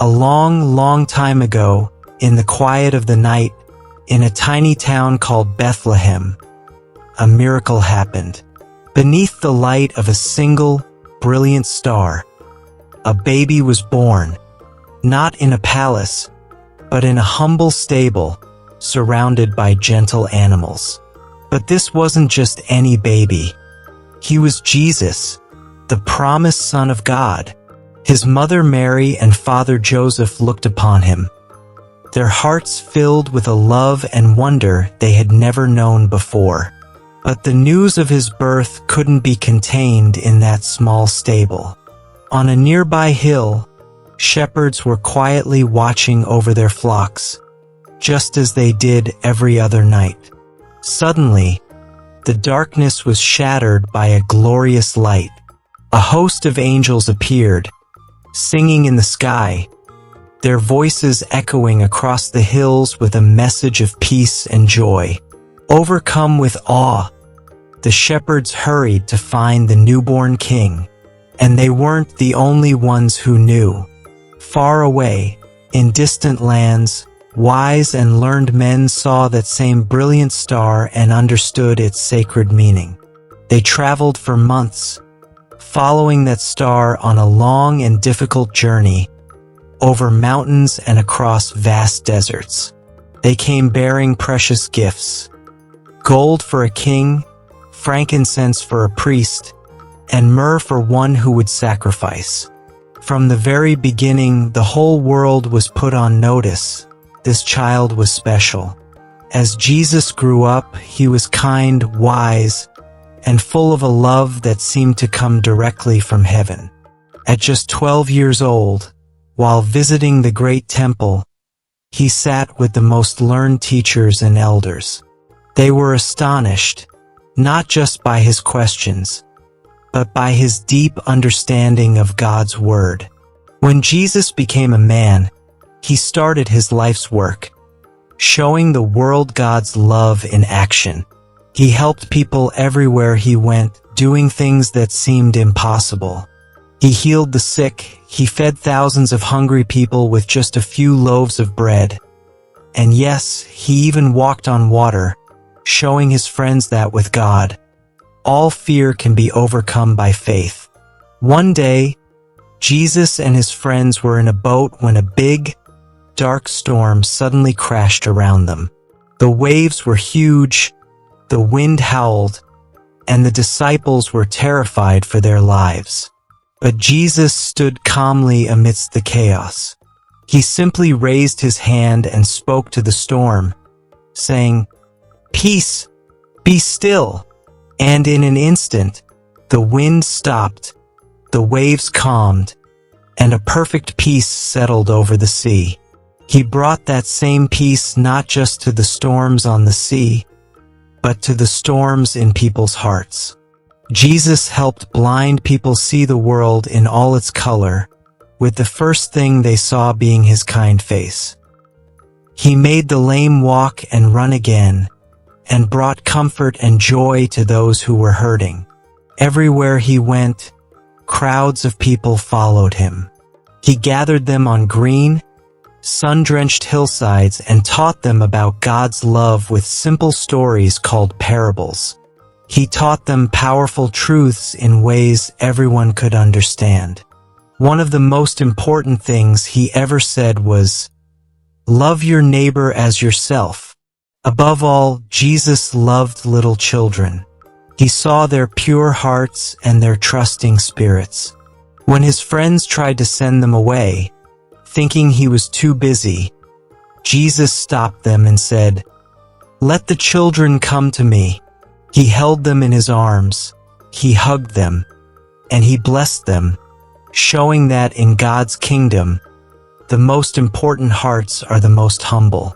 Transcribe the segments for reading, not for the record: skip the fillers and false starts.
A long, long time ago, in the quiet of the night, in a tiny town called Bethlehem, a miracle happened. Beneath the light of a single, brilliant star, a baby was born, not in a palace, but in a humble stable, surrounded by gentle animals. But this wasn't just any baby. He was Jesus, the promised Son of God. His mother Mary and father Joseph looked upon him, their hearts filled with a love and wonder they had never known before. But the news of his birth couldn't be contained in that small stable. On a nearby hill, shepherds were quietly watching over their flocks, just as they did every other night. Suddenly, the darkness was shattered by a glorious light. A host of angels appeared, singing in the sky, their voices echoing across the hills with a message of peace and joy. Overcome with awe, the shepherds hurried to find the newborn king. And they weren't the only ones who knew. Far away, in distant lands, wise and learned men saw that same brilliant star and understood its sacred meaning. They traveled for months, following that star on a long and difficult journey, over mountains and across vast deserts. They came bearing precious gifts, gold for a king, frankincense for a priest, and myrrh for one who would sacrifice. From the very beginning, the whole world was put on notice. This child was special. As Jesus grew up, he was kind, wise, and full of a love that seemed to come directly from heaven. At just 12 years old, while visiting the great temple, he sat with the most learned teachers and elders. They were astonished, not just by his questions, but by his deep understanding of God's word. When Jesus became a man, he started his life's work, showing the world God's love in action. He helped people everywhere he went, doing things that seemed impossible. He healed the sick, he fed thousands of hungry people with just a few loaves of bread. And yes, he even walked on water, showing his friends that with God, all fear can be overcome by faith. One day, Jesus and his friends were in a boat when a big, dark storm suddenly crashed around them. The waves were huge, the wind howled, and the disciples were terrified for their lives. But Jesus stood calmly amidst the chaos. He simply raised his hand and spoke to the storm, saying, "Peace, be still." And in an instant, the wind stopped, the waves calmed, and a perfect peace settled over the sea. He brought that same peace not just to the storms on the sea, but to the storms in people's hearts. Jesus helped blind people see the world in all its color, with the first thing they saw being his kind face. He made the lame walk and run again, and brought comfort and joy to those who were hurting. Everywhere he went, crowds of people followed him. He gathered them on green, sun-drenched hillsides and taught them about God's love with simple stories called parables. He taught them powerful truths in ways everyone could understand. One of the most important things he ever said was, "Love your neighbor as yourself." Above all, Jesus loved little children. He saw their pure hearts and their trusting spirits. When his friends tried to send them away, thinking he was too busy, Jesus stopped them and said, "Let the children come to me." He held them in his arms, he hugged them, and he blessed them, showing that in God's kingdom, the most important hearts are the most humble.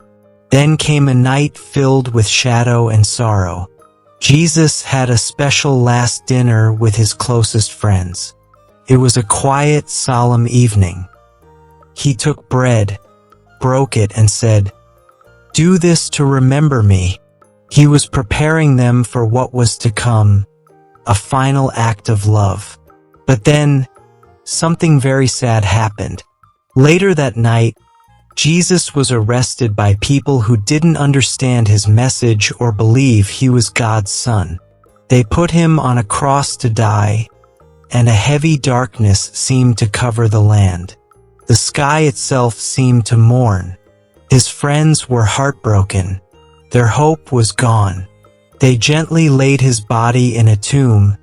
Then came a night filled with shadow and sorrow. Jesus had a special last dinner with his closest friends. It was a quiet, solemn evening. He took bread, broke it, and said, "Do this to remember me." He was preparing them for what was to come, a final act of love. But then, something very sad happened. Later that night, Jesus was arrested by people who didn't understand his message or believe he was God's son. They put him on a cross to die, and a heavy darkness seemed to cover the land. The sky itself seemed to mourn. His friends were heartbroken. Their hope was gone. They gently laid his body in a tomb,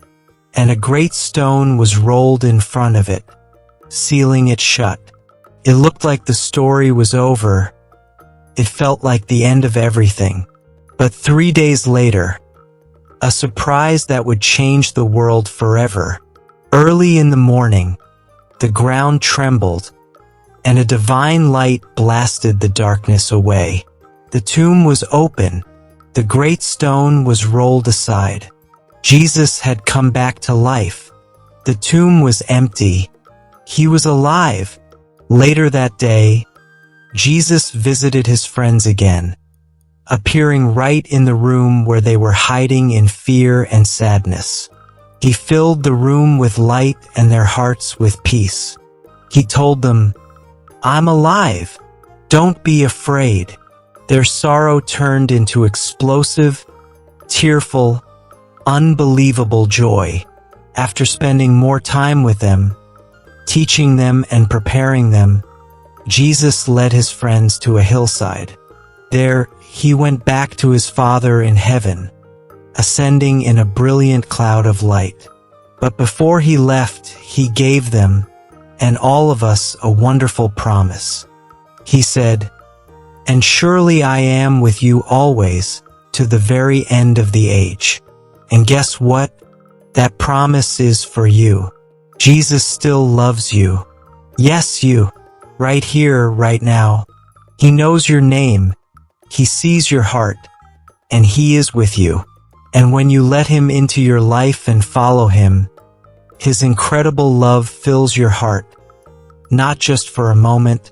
and a great stone was rolled in front of it, sealing it shut. It looked like the story was over. It felt like the end of everything. But 3 days later, a surprise that would change the world forever. Early in the morning, the ground trembled, and a divine light blasted the darkness away. The tomb was open. The great stone was rolled aside. Jesus had come back to life. The tomb was empty. He was alive. Later that day, Jesus visited his friends again, appearing right in the room where they were hiding in fear and sadness. He filled the room with light and their hearts with peace. He told them, "I'm alive. Don't be afraid." Their sorrow turned into explosive, tearful, unbelievable joy. After spending more time with them, teaching them and preparing them, Jesus led his friends to a hillside. There, he went back to his Father in heaven, ascending in a brilliant cloud of light. But before he left, he gave them, and all of us, a wonderful promise. He said, "And surely I am with you always, to the very end of the age." And guess what? That promise is for you. Jesus still loves you. Yes, you. Right here, right now. He knows your name. He sees your heart. And he is with you. And when you let him into your life and follow him, his incredible love fills your heart. Not just for a moment,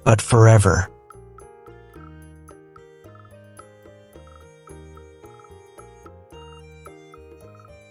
but forever.